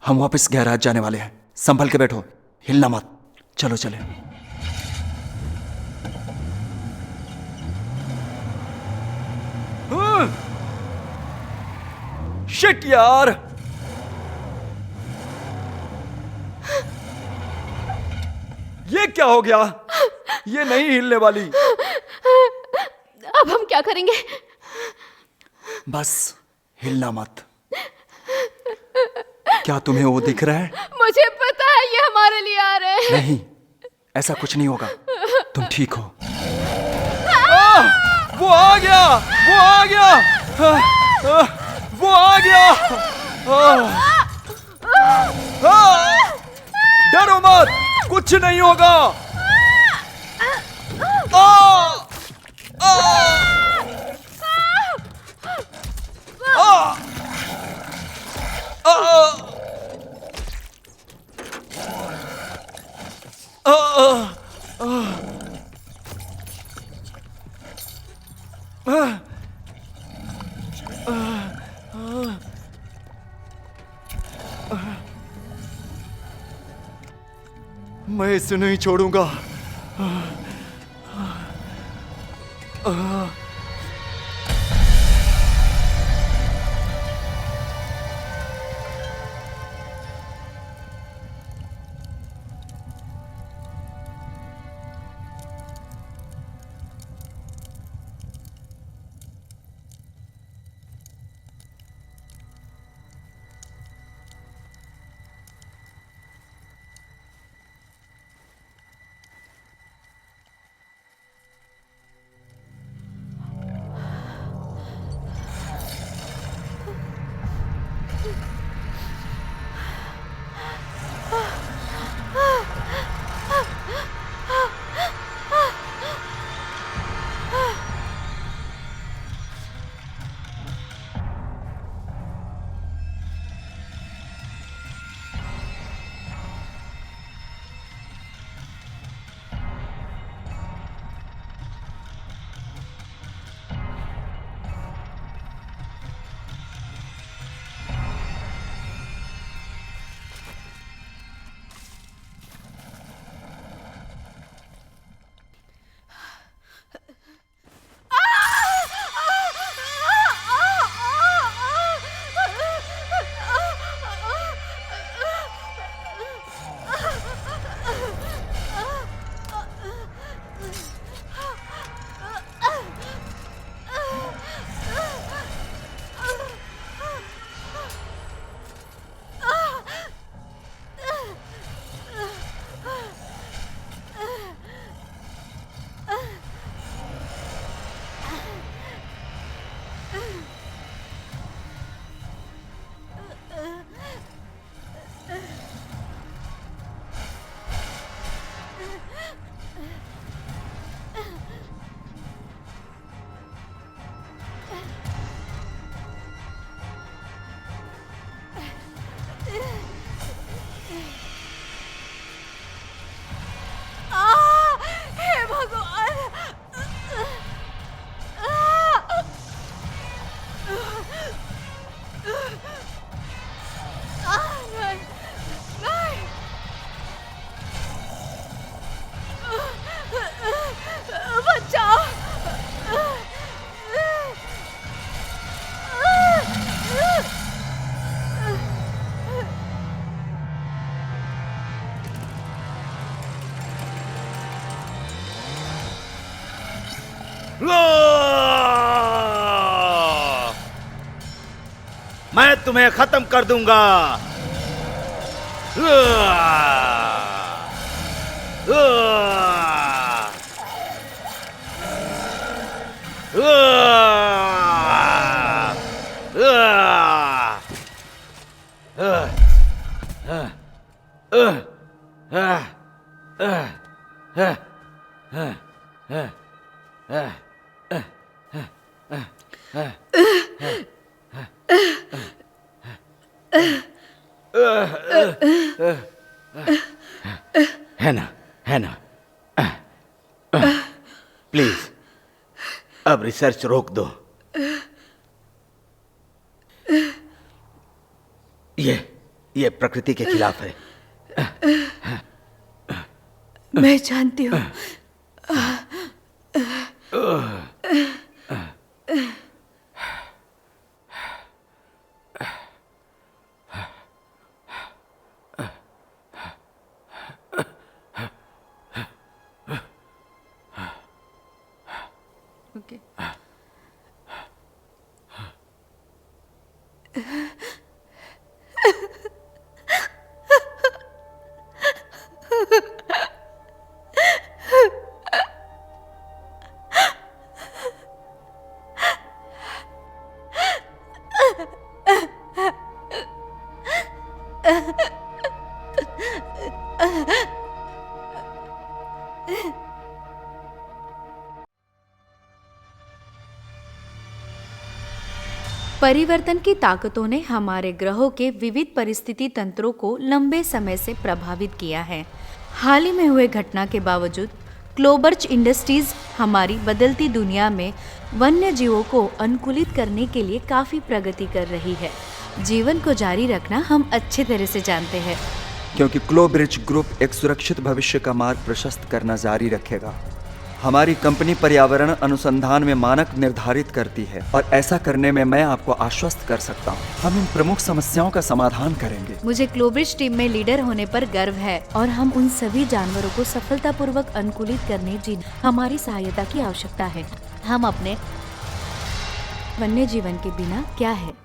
हम वापस गैराज जाने वाले हैं। संभल के बैठो, हिलना मत। चलो चले। शिट यार। ये क्या हो गया? ये नहीं हिलने वाली। अब हम क्या करेंगे? बस हिलना मत। क्या तुम्हें वो दिख रहा है? मुझे पता है ये हमारे लिए आ रहे हैं। नहीं, ऐसा कुछ नहीं होगा। तुम ठीक हो। वो आ गया। वो आ गया। वो आ गया। डरो मत, कुछ नहीं होगा। मैं इसे नहीं छोड़ूंगा। मैं तुम्हें खत्म कर दूंगा। है ना प्लीज अब रिसर्च रोक दो। ये प्रकृति के खिलाफ है। मैं जानती हूँ। ओके। परिवर्तन की ताकतों ने हमारे ग्रहों के विविध परिस्थिति तंत्रों को लंबे समय से प्रभावित किया है। हाल ही में हुए घटना के बावजूद क्लोबर्च इंडस्ट्रीज हमारी बदलती दुनिया में वन्य जीवों को अनुकूलित करने के लिए काफी प्रगति कर रही है। जीवन को जारी रखना हम अच्छे तरह से जानते हैं, क्योंकि क्लोब्रिज ग्रुप एक सुरक्षित भविष्य का मार्ग प्रशस्त करना जारी रखेगा। हमारी कंपनी पर्यावरण अनुसंधान में मानक निर्धारित करती है और ऐसा करने में मैं आपको आश्वस्त कर सकता हूँ। हम इन प्रमुख समस्याओं का समाधान करेंगे। मुझे क्लोब्रिज टीम में लीडर होने पर गर्व है और हम उन सभी जानवरों को सफलतापूर्वक अनुकूलित करने जिन्हें हमारी सहायता की आवश्यकता है। हम अपने वन्य जीवन के बिना क्या है।